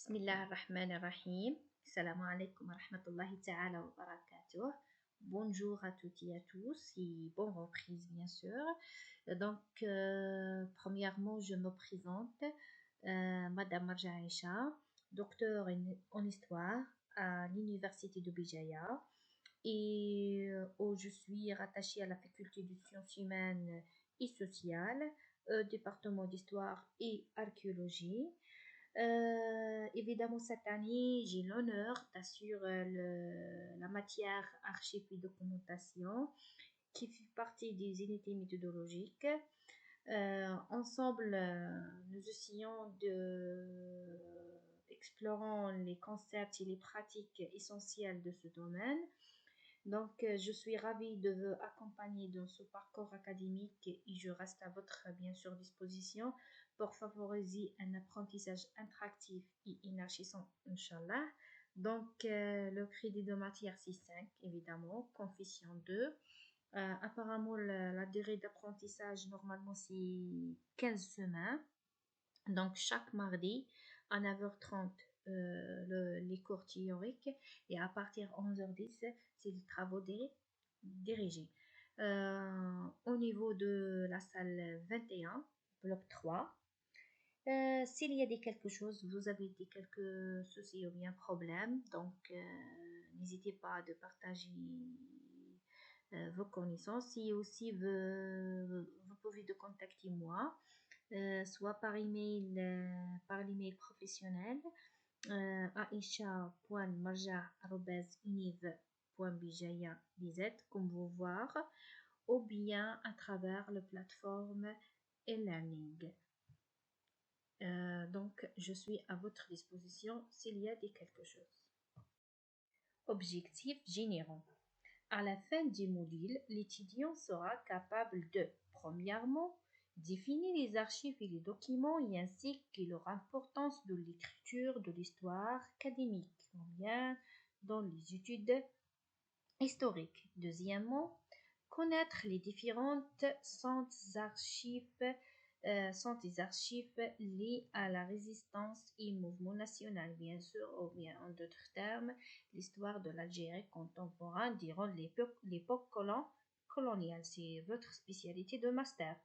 Bismillah ar-Rahman ar-Rahim. Assalamu alaikum wa rahmatullahi ta'ala wa barakatuh. Bonjour à toutes et à tous et bonne reprise bien sûr. Premièrement, je me présente, Madame Marja Aïcha, docteur en histoire à l'université de Bijaya et où je suis rattachée à la faculté de sciences humaines et sociales, département d'histoire et archéologie. Évidemment, cette année, j'ai l'honneur d'assurer la matière archives et documentation qui fait partie des unités méthodologiques. Ensemble, nous essayons de explorant les concepts et les pratiques essentielles de ce domaine. Donc, je suis ravie de vous accompagner dans ce parcours académique et je reste à votre, bien sûr, disposition pour favoriser un apprentissage interactif et enrichissant, Inch'Allah. Donc, le crédit de matière, c'est 5, évidemment, confession 2. Apparemment, la durée d'apprentissage, normalement, c'est 15 semaines. Donc, chaque mardi à 9h30, les cours théoriques et à partir de 11h10, c'est les travaux dirigés. Au niveau de la salle 21, bloc 3, s'il y a quelque chose, vous avez quelques soucis ou bien problèmes, donc n'hésitez pas de partager vos connaissances et aussi vous pouvez de contacter moi. Soit par l'email professionnel aisha.marja@univ.bijaya.bz comme vous voir ou bien à travers la plateforme e-learning. Donc, je suis à votre disposition s'il y a quelque chose. Objectifs généraux. À la fin du module, l'étudiant sera capable de, premièrement, définir les archives et les documents et ainsi que leur importance de l'écriture de l'histoire académique, ou bien dans les études historiques. Deuxièmement, connaître les différentes centres d'archives liés à la résistance et mouvement national, bien sûr, ou bien en d'autres termes, l'histoire de l'Algérie contemporaine durant l'époque coloniale. C'est votre spécialité de master.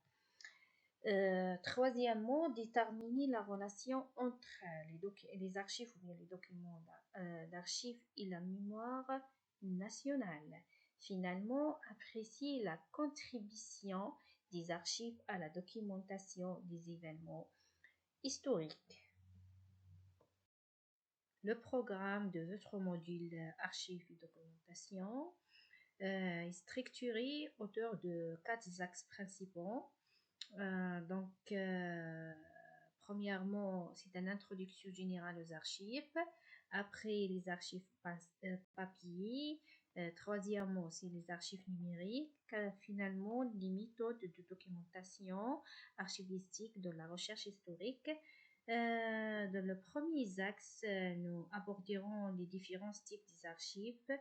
Troisièmement, déterminer la relation entre les archives ou bien les documents d'archives et la mémoire nationale. Finalement, apprécier la contribution des archives à la documentation des événements historiques. Le programme de votre module archives et documentation est structuré autour de 4 axes principaux. Premièrement, c'est une introduction générale aux archives. Après, les archives papier. Troisièmement, c'est les archives numériques. Finalement, les méthodes de documentation archivistique de la recherche historique. Dans le premier axe, nous aborderons les différents types des archives.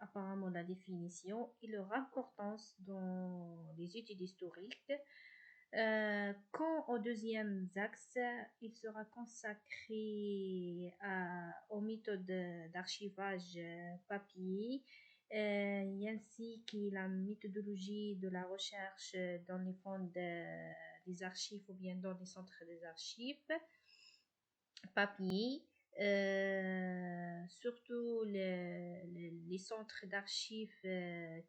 Apparemment la définition et leur importance dans les études historiques. Quand au deuxième axe, il sera consacré aux méthodes d'archivage papier ainsi que la méthodologie de la recherche dans les fonds des archives ou bien dans les centres des archives papier. Surtout les centres d'archives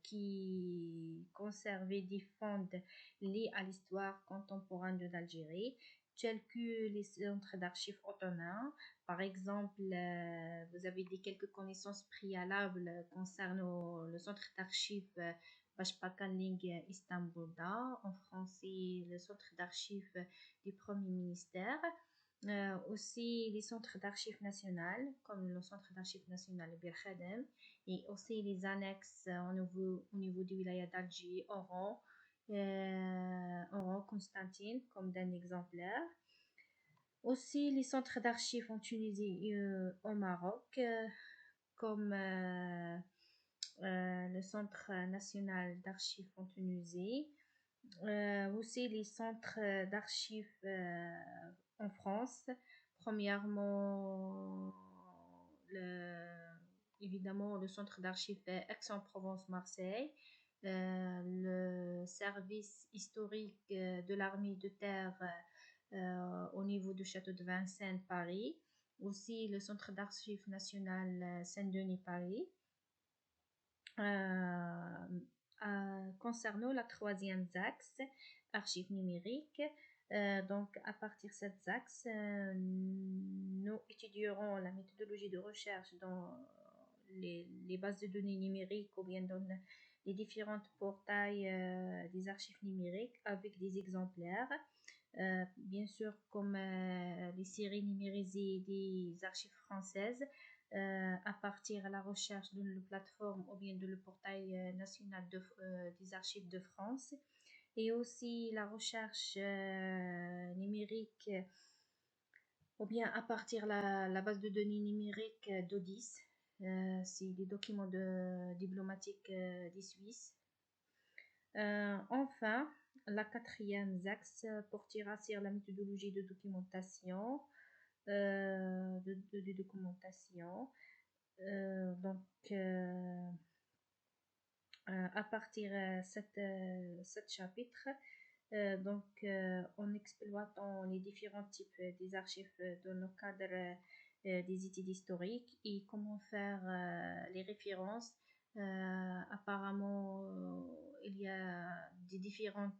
qui conservaient des fonds liés à l'histoire contemporaine de l'Algérie, tels que les centres d'archives ottomans. Par exemple, vous avez quelques connaissances préalables concernant le centre d'archives Başbakanlık Istanbul'da, en français le centre d'archives du Premier ministère. Aussi les centres d'archives nationales, comme le centre d'archives national Bir Khadem, et aussi les annexes au niveau du wilaya d'Alger, Oran, Constantine, comme d'un exemplaire. Aussi les centres d'archives en Tunisie et au Maroc, comme le Centre national d'archives en Tunisie. Aussi les centres d'archives en France, premièrement, évidemment, le centre d'archives Aix-en-Provence-Marseille, le service historique de l'armée de terre au niveau du château de Vincennes, Paris, aussi le centre d'archives national Saint-Denis, Paris. Concernant la troisième axe, archives numériques, donc à partir de cet axe, nous étudierons la méthodologie de recherche dans les bases de données numériques ou bien dans les différents portails des archives numériques avec des exemplaires. Bien sûr, comme les séries numérisées des archives françaises, à partir de la recherche de la plateforme ou bien de le portail national des archives de France, et aussi la recherche numérique ou bien à partir de la base de données numérique d'Odis, c'est des documents diplomatiques des Suisses. Enfin, la quatrième axe portera sur la méthodologie de documentation, de documentation. Donc, à partir de cet chapitre, en exploitant les différents types des archives dans le cadre des études historiques et comment faire les références. Apparemment, il y a des différents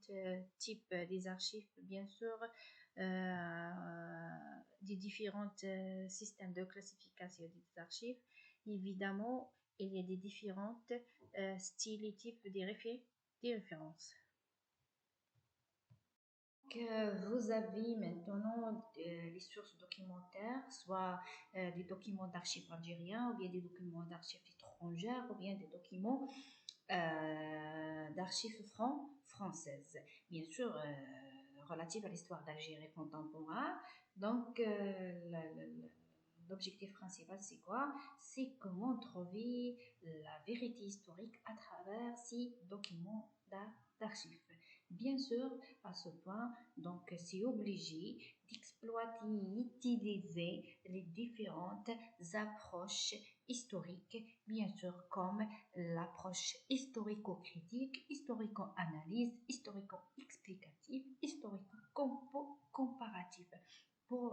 types des archives, bien sûr, des différents systèmes de classification des archives. Évidemment, il y a des différents styles et types des références. Vous avez maintenant les sources documentaires, soit des documents d'archives algériens, ou bien des documents d'archives étrangères, ou bien des documents d'archives françaises. Bien sûr, relative à l'histoire d'Algérie contemporaine. Donc, l'objectif principal, c'est quoi? C'est comment trouver la vérité historique à travers ces documents d'archives. Bien sûr, à ce point, donc c'est obligé d'exploiter et utiliser les différentes approches historiques, bien sûr, comme l'approche historico-critique, historico-analyse, historico-explicative, historico-comparative,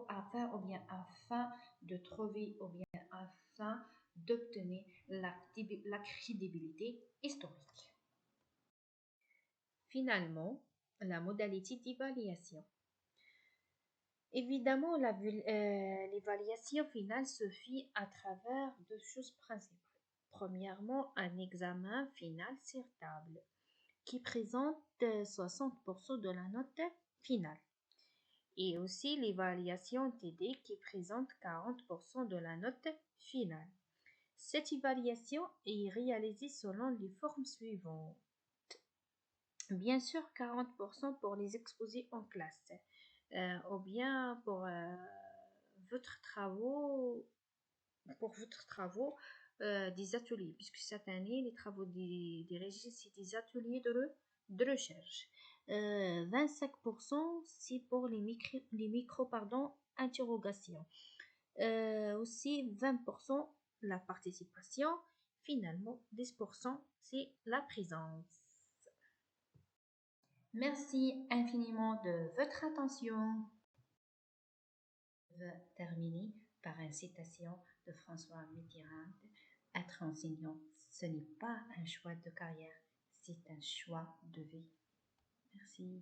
afin de trouver ou bien afin d'obtenir la crédibilité historique. Finalement, la modalité d'évaluation. Évidemment, l'évaluation finale se fait à travers deux choses principales. Premièrement, un examen final sur table qui présente 60% de la note finale. Et aussi l'évaluation TD qui présente 40% de la note finale. Cette évaluation est réalisée selon les formes suivantes. Bien sûr, 40% pour les exposés en classe, ou bien pour votre travaux des ateliers, puisque cette année, les travaux des régies, c'est des ateliers de recherche. 25%, c'est pour les interrogations. Aussi, 20%, la participation. Finalement, 10%, c'est la présence. Merci infiniment de votre attention. Je vais terminer par une citation de François Mitterrand. Être enseignant, ce n'est pas un choix de carrière, c'est un choix de vie. Merci.